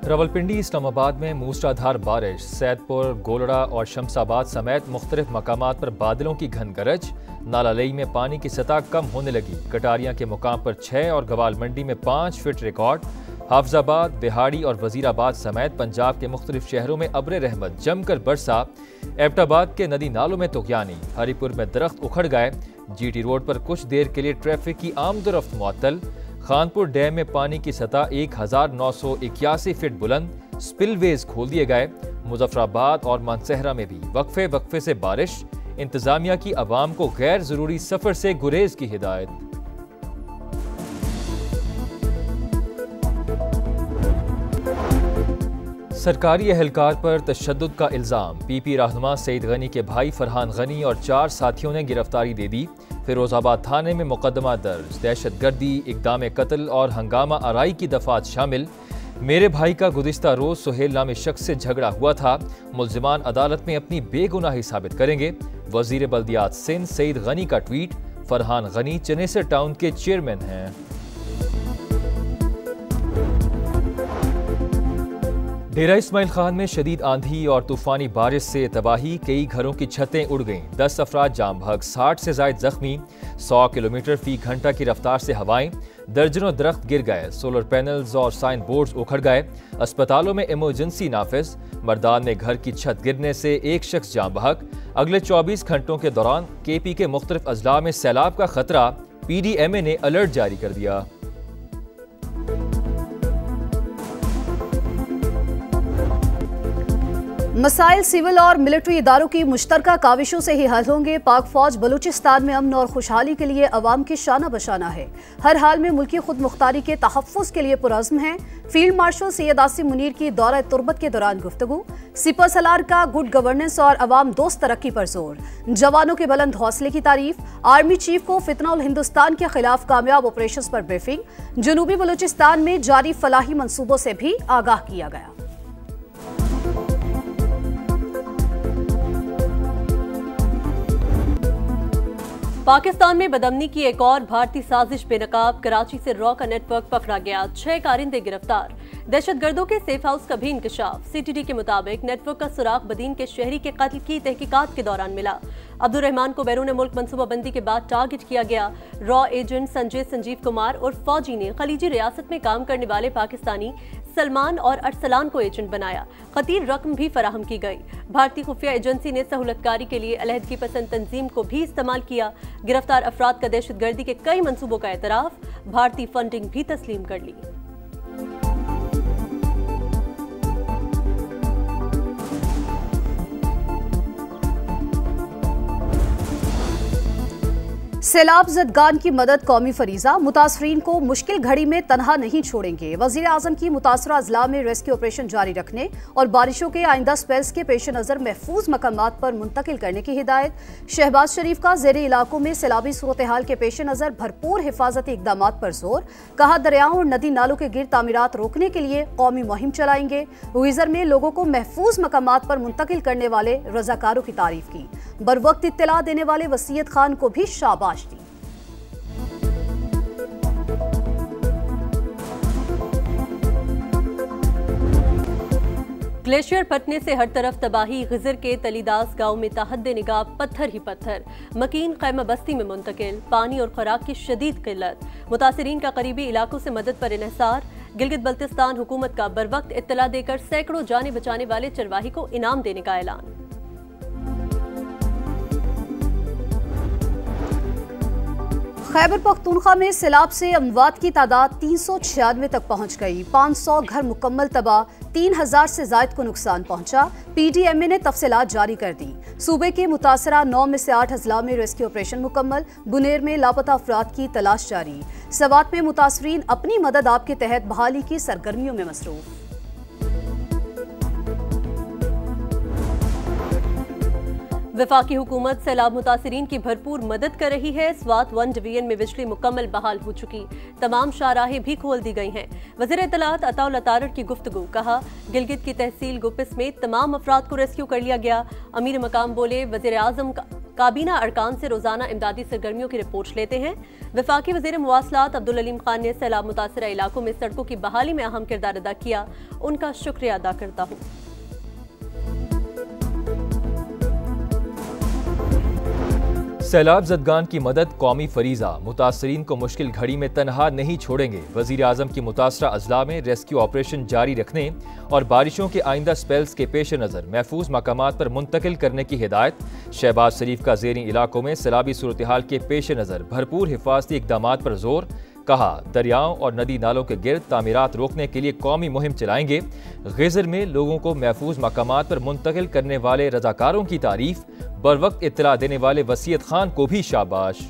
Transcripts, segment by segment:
रावलपिंडी इस्लामाबाद में मूसलाधार बारिश, सैदपुर, गोलड़ा और शमसाबाद समेत मुख्तलिफ मकामात पर बादलों की घन गरज। नालालई में पानी की सतह कम होने लगी। कटारियां के मुकाम पर 6 और गवाल मंडी में 5 फीट रिकॉर्ड। हाफजाबाद, बिहाड़ी और वजीराबाद समेत पंजाब के मुख्तलिफ शहरों में अब्र रहमत जमकर बरसा। एबटाबाद के नदी नालों में तुगयानी। हरीपुर में दरख्त उखड़ गए। GT रोड पर कुछ देर के लिए ट्रैफिक की आमदोरफ्त मुअत्तल। खानपुर डैम में पानी की सतह 1981 फीट बुलंद। स्पिलवेज खोल दिए गए। मुजफ्फराबाद और मानसहरा में भी वक्फे वक्फे से बारिश। इंतजामिया की अवाम को गैर जरूरी सफर से गुरेज की हिदायत। सरकारी एहलकार पर तशद्दुद का इल्ज़ाम। PP रहनुमा सईद गनी के भाई फरहान गनी और 4 साथियों ने गिरफ्तारी दे दी। फिरोजाबाद थाने में मुकदमा दर्ज। दहशतगर्दी, इक़दाम कत्ल और हंगामा आराई की दफात शामिल। मेरे भाई का गुज़िश्ता रोज़ सुहेल नामी शख्स से झगड़ा हुआ था। मुल्जिमान अदालत में अपनी बेगुनाही साबित करेंगे। वज़ीर बल्दियात सिंध सईद गनी का ट्वीट। फरहान गनी चनेसर टाउन के चेयरमैन हैं। डेरा इस्माइल खान में शदीद आंधी और तूफानी बारिश से तबाही। कई घरों की छतें उड़ गईं। 10 अफराद जाम बहक, 60 से ज़ायद जख्मी। 100 किलोमीटर फी घंटा की रफ्तार से हवाएं। दर्जनों दरख्त गिर गए। सोलर पैनल्स और साइन बोर्ड्स उखड़ गए। अस्पतालों में इमरजेंसी नाफिज। मर्दान में घर की छत गिरने से एक शख्स जाम बहक। अगले 24 घंटों के दौरान KP के मुख्तलिफ अजला में सैलाब का खतरा। PDMA ने अलर्ट जारी कर दिया। मसाइल सिविल और मिलिट्री इदारों की मुश्तरका काविशों से ही हल होंगे। पाक फौज बलूचिस्तान में अमन और खुशहाली के लिए अवाम की शाना बशाना है। हर हाल में मुल्की खुद मुख्तारी के तहफ़्फ़ुज़ के लिए पुरज़्म है। फील्ड मार्शल सैयद आसिम मुनीर की दौरा तुर्बत के दौरान गुफ्तगू। सिपर सलार का गुड गवर्नेंस और अवाम दोस्त तरक्की पर जोर। जवानों के बुलंद हौसले की तारीफ। आर्मी चीफ को फितनउल हिंदुस्तान के खिलाफ कामयाब ऑपरेशन पर ब्रीफिंग। जनूबी बलूचिस्तान में जारी फलाही मंसूबों से भी आगाह किया गया। पाकिस्तान में बदअमनी की एक और भारतीय साजिश बेनकाब। कराची से रॉ का नेटवर्क पकड़ा गया। 6 कारिंदे गिरफ्तार। दहशतगर्दों के सेफ हाउस का भी इंकशाफ। CTD के मुताबिक नेटवर्क का सुराग बदीन के शहरी के कत्ल की तहकीकात के दौरान मिला। अब्दुल रहमान को बैरून मुल्क मनसूबाबंदी के बाद टारगेट किया गया। रॉ एजेंट संजीव कुमार और फौजी ने खलीजी रियासत में काम करने वाले पाकिस्तानी सलमान और अरसलान को एजेंट बनाया। खतीर रकम भी फराहम की गई। भारतीय खुफिया एजेंसी ने सहूलतकारी के लिए अलहदगी पसंद तंजीम को भी इस्तेमाल किया। गिरफ्तार अफराद का दहशतगर्दी के कई मंसूबों का एतराफ। भारतीय फंडिंग भी तस्लीम कर ली। सैलाब ज़दगान की मदद कौमी फरीजा। मुतासरीन को मुश्किल घड़ी में तनहा नहीं छोड़ेंगे। वज़ीर आज़म की मुतासरा अजला में रेस्क्यू ऑपरेशन जारी रखने और बारिशों के आइंदा स्पेल्स के पेश नज़र महफूज मकामात पर मुंतकिल करने की हिदायत। शहबाज शरीफ का ज़ेरे इलाकों में सैलाबी सूरत हाल के पेश नज़र भरपूर हिफाजती इक़दामात पर जोर। कहा दरियाओं और नदी नालों के गिर तामीरात रोकने के लिए कौमी मुहिम चलाएंगे। गुइज़र में लोगों को महफूज मकामात पर मुंतकिल करने वाले रज़ाकारों की तारीफ की। बरवक्त इत्तला देने वाले वसीयत खान को भी शाबाश दी। ग्लेशियर फटने से हर तरफ तबाही। गिजर के तलीदास गांव में ताहद्दे निगाह पत्थर ही पत्थर। मकीन खैमा बस्ती में मुंतकिल। पानी और खुराक की शदीद किल्लत। मुतासिरीन का करीबी इलाकों से मदद पर इन्हिसार। गिलगित बल्तिस्तान हुकूमत का बरवक्त इत्तला देकर सैकड़ों जाने बचाने वाले चरवाही को इनाम देने का ऐलान। खैबर पख्तूनख्वा में सैलाब से अमवात की तादाद 396 तक पहुंच गई। 500 घर मुकम्मल तबाह। 3000 से जायद को नुकसान पहुंचा। PDMA ने तफसीलात जारी कर दी। सूबे के मुतासरा 9 में से 8 अजला में रेस्क्यू ऑपरेशन मुकम्मल। बुनेर में लापता अफराद की तलाश जारी। सवात में मुतासरीन अपनी मदद आप के तहत बहाली की सरगर्मियों में मसरूफ। वफाकी हुकूमत सैलाब मुतासिरीन की भरपूर मदद कर रही है। स्वात 1 डिवीजन में बिजली मुकम्मल बहाल हो चुकी। तमाम शाहराहें भी खोल दी गई हैं। वज़ीर इत्तलात अताउल अतारर की गुफ्तगू। कहा गिलगित की तहसील गुपिस में तमाम अफराद को रेस्क्यू कर लिया गया। अमीर मकाम बोले वज़ीर आज़म काबीना अरकान से रोजाना इमदादी सरगर्मियों की रिपोर्ट लेते हैं। वफाकी वजीर मुवासलात अब्दुल अलीम खान ने सैलाब मुतासरा इलाकों में सड़कों की बहाली में अहम किरदार अदा किया, उनका शुक्रिया अदा करता हूँ। सैलाब ज़दगान की मदद कौमी फरीज़ा, मुतासरीन को मुश्किल घड़ी में तनहा नहीं छोड़ेंगे। वज़ीर आज़म की मुतासरा अजला में रेस्क्यू ऑपरेशन जारी रखने और बारिशों के आइंदा स्पेल्स के पेश नज़र महफूज मकामात पर मुंतकिल करने की हिदायत। शहबाज शरीफ का ज़ेरी इलाकों में सैलाबी सूरत हाल के पेश नज़र भरपूर हिफाजती इक़दामात पर जोर। कहा, दरियाओं और नदी नालों के गिर्द तामीरात रोकने के लिए कौमी मुहिम चलाएंगे। ग़िज़र में लोगों को महफूज मकामात पर मुंतकिल करने वाले रज़ाकारों की तारीफ। बर वक्त इत्तला देने वाले वसीयत खान को भी शाबाश।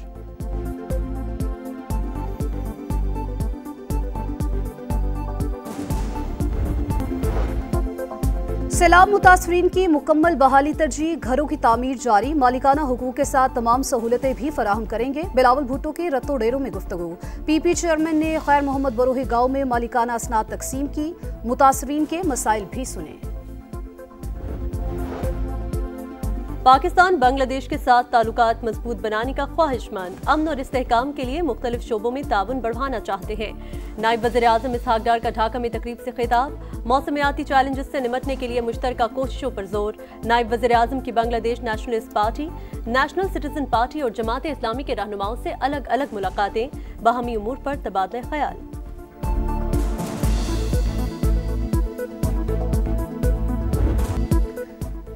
सैलाब मुतासरीन की मुकम्मल बहाली तरजीह, घरों की तामीर जारी, मालिकाना हुकूक के साथ तमाम सहूलतें भी फराहम करेंगे। बिलावल भुट्टो के रत्तो डेरों में गुफ्तगू। पीपी चेयरमैन ने खैर मोहम्मद बरोही गांव में मालिकाना असनाद तकसीम की, मुतासरीन के मसाइल भी सुने। पाकिस्तान बांग्लादेश के साथ ताल्लुकात मजबूत बनाने का ख्वाहिशमंद, अमन और इस्तेहकाम के लिए मुख्तलिफ शोबों में ताउन बढ़ाना चाहते हैं। नायब वज़ीर आज़म इसहाक डार का ढाका में तकरीब से खिताब। मौसमियाती चैलेंजेस से निमटने के लिए मुश्तरका कोशिशों पर जोर। नायब वज़ीर आज़म की Bangladesh nationalist party, national citizen party और जमात इस्लामी के रहनुमाओं से अलग अलग मुलाकातें, बाहमी उमूर पर तबादला ख्याल।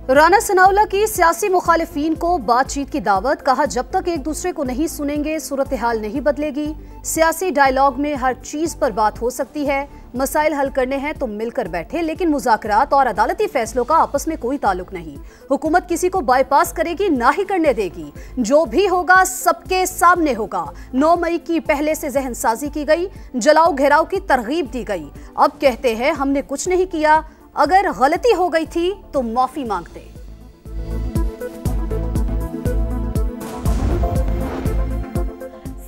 राना सनाउल्लाह की सियासी मुखालिफिन को बातचीत की दावत। कहा, जब तक एक दूसरे को नहीं सुनेंगे सूरत हाल नहीं बदलेगी। सियासी डायलॉग में हर चीज पर बात हो सकती है। मसाइल हल करने हैं तो मिलकर बैठे, लेकिन मुज़ाकरात और अदालती फैसलों का आपस में कोई ताल्लुक नहीं। हुकूमत किसी को बाईपास करेगी, ना ही करने देगी। जो भी होगा सबके सामने होगा। 9 मई की पहले से जहन साजी की गई, जलाओ घेराव की तरगीब दी गई। अब कहते हैं हमने कुछ नहीं किया, अगर गलती हो गई थी तो माफी मांगते।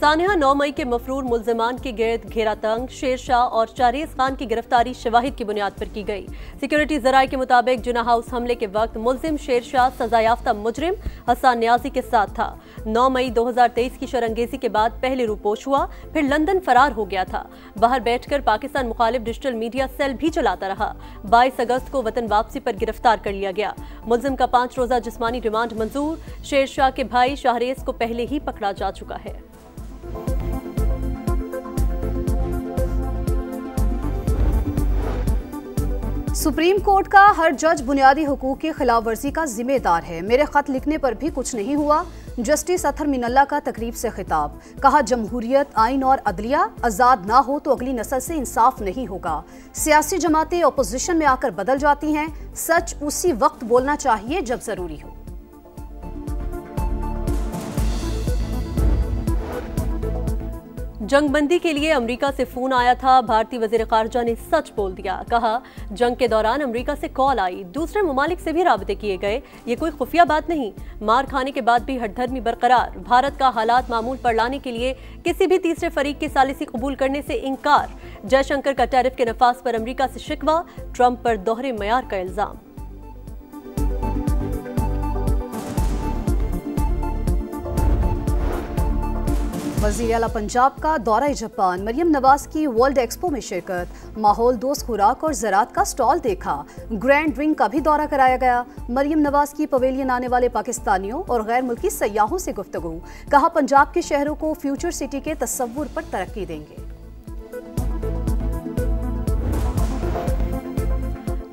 सानिया 9 मई के मफरूर मुल्ज़िमान के गिर्द घेरा तंग, शेर शाह और चारेज खान की गिरफ्तारी शवाहिद की बुनियाद पर की गई। सिक्योरिटी जराये के मुताबिक जिना हाउस हमले के वक्त मुल्जिम शेर शाह सजायाफ्ता मुजरिम हसन न्याजी के साथ था। 9 मई 2023 की शरंगेजी के बाद पहले रूपोश हुआ, फिर लंदन फरार हो गया था। बाहर बैठकर पाकिस्तान मुखालिफ डिजिटल मीडिया सेल भी चलाता रहा। 22 अगस्त को वतन वापसी पर गिरफ्तार कर लिया गया। मुल्जिम का 5 रोजा जिस्मानी रिमांड मंजूर। शेर शाह के भाई शाहरेज को पहले ही पकड़ा जा चुका है। सुप्रीम कोर्ट का हर जज बुनियादी हुकूक की खिलाफ वर्जी का जिम्मेदार है। मेरे खत लिखने पर भी कुछ नहीं हुआ। जस्टिस अथर मिनल्ला का तकरीब से खिताब। कहा, जमहूरियत, आइन और अदलिया आज़ाद ना हो तो अगली नस्ल से इंसाफ नहीं होगा। सियासी जमातें अपोजिशन में आकर बदल जाती हैं। सच उसी वक्त बोलना चाहिए जब जरूरी हो। जंगबंदी के लिए अमेरिका से फोन आया था। भारतीय वजीर खारजा ने सच बोल दिया। कहा, जंग के दौरान अमेरिका से कॉल आई, दूसरे ममालिक से भी राबते किए गए। ये कोई खुफिया बात नहीं। मार खाने के बाद भी हठधर्मी बरकरार। भारत का हालात मामूल पर लाने के लिए किसी भी तीसरे फरीक की सालिसी कबूल करने से इनकार। जयशंकर का टैरिफ के नफाज पर अमेरिका से शिकवा। ट्रंप पर दोहरे मयार का इल्जाम। वज़ीर आला पंजाब का दौरा जापान। मरियम नवाज की वर्ल्ड एक्सपो में शिरकत। माहौल दोस्त खुराक और ज़राअत का स्टॉल देखा। ग्रैंड रिंग का भी दौरा कराया गया। मरियम नवाज की पवेलियन आने वाले पाकिस्तानियों और गैर मुल्की सयाहों से गुफ्तगू। कहा, पंजाब के शहरों को फ्यूचर सिटी के तस्वुर पर तरक्की देंगे।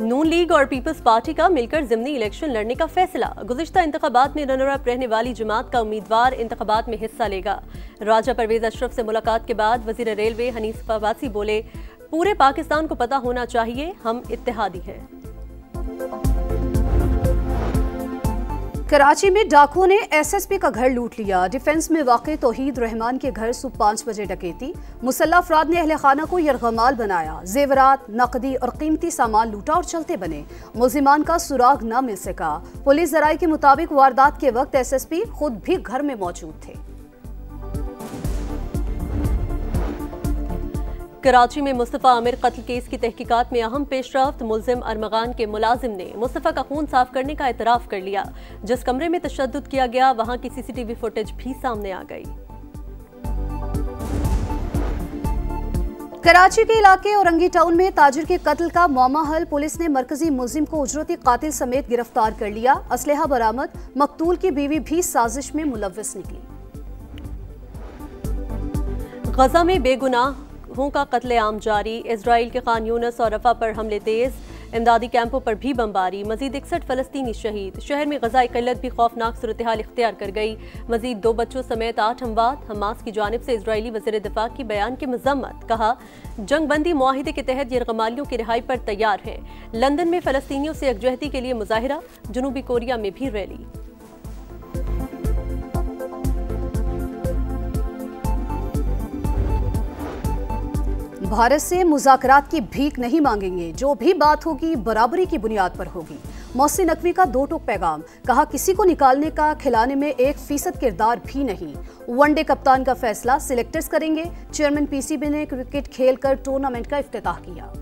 नून लीग और पीपल्स पार्टी का मिलकर ज़िमनी इलेक्शन लड़ने का फैसला। गुज़िश्ता इंतखाबात में रनर अप रहने वाली जमात का उम्मीदवार इंतखाबात में हिस्सा लेगा। राजा परवेज अशरफ से मुलाकात के बाद वज़ीर रेलवे हनीफ अब्बासी बोले, पूरे पाकिस्तान को पता होना चाहिए हम इत्तेहादी हैं। कराची में डाकुओं ने एसएसपी का घर लूट लिया। डिफेंस में वाक़े तौहीद रहमान के घर सुबह 5 बजे डकैती। मुसल्लह अफराद ने अहले खाना को यरगमाल बनाया। जेवरात, नकदी और कीमती सामान लूटा और चलते बने। मुल्जिमान का सुराग न मिल सका। पुलिस जराये के मुताबिक वारदात के वक्त एसएसपी खुद भी घर में मौजूद थे। कराची में मुस्तफ़ा आमिर कत्ल केस की तहकीकात में अहम पेशरफ्त। मुलजिम अरमगान के मुलाजिम ने मुस्तफ़ा का खून साफ करने का एतराफ़ कर लिया। जिस कमरे में तशद्दुद किया गया वहां की CCTV फुटेज भी सामने आ गई। कराची के इलाके औरंगी टाउन में ताजिर के कत्ल का मामला हल। पुलिस ने मरकजी मुलजिम को उजरती कातिल समेत गिरफ्तार कर लिया। असलहा बरामद। मकतूल की बीवी भी साजिश में मुलव्वस निकली। गजा में बेगुनाहों का कत्लेआम जारी। इजराइल के खान यूनस और रफा पर हमले तेज। इमदादी कैंपों पर भी बमबारी। मजीद 61 फलस्तीनी शहीद। शहर में गजा किल्लत भी खौफनाक सूरत हाल इख्तियार कर गई। मजीद 2 बच्चों समेत 8 अमवात। हमास की जानिब से इजरायली वज़ीर दिफा की बयान की मजम्मत। कहा जंग बंदी मुआहिदे के तहत यरगमालियों की रिहाई पर तैयार है। लंदन में फलस्तीनियों से यकजहती के लिए मुजाहिरा। जनूबी कोरिया में भी रैली। भारत से मुज़ाकरात की भीख नहीं मांगेंगे। जो भी बात होगी बराबरी की बुनियाद पर होगी। मोहसिन नकवी का 2 टूक पैगाम। कहा किसी को निकालने का खिलाने में 1% किरदार भी नहीं। वनडे कप्तान का फैसला सिलेक्टर्स करेंगे। चेयरमैन PCB ने क्रिकेट खेलकर टूर्नामेंट का इफ्तिताह किया।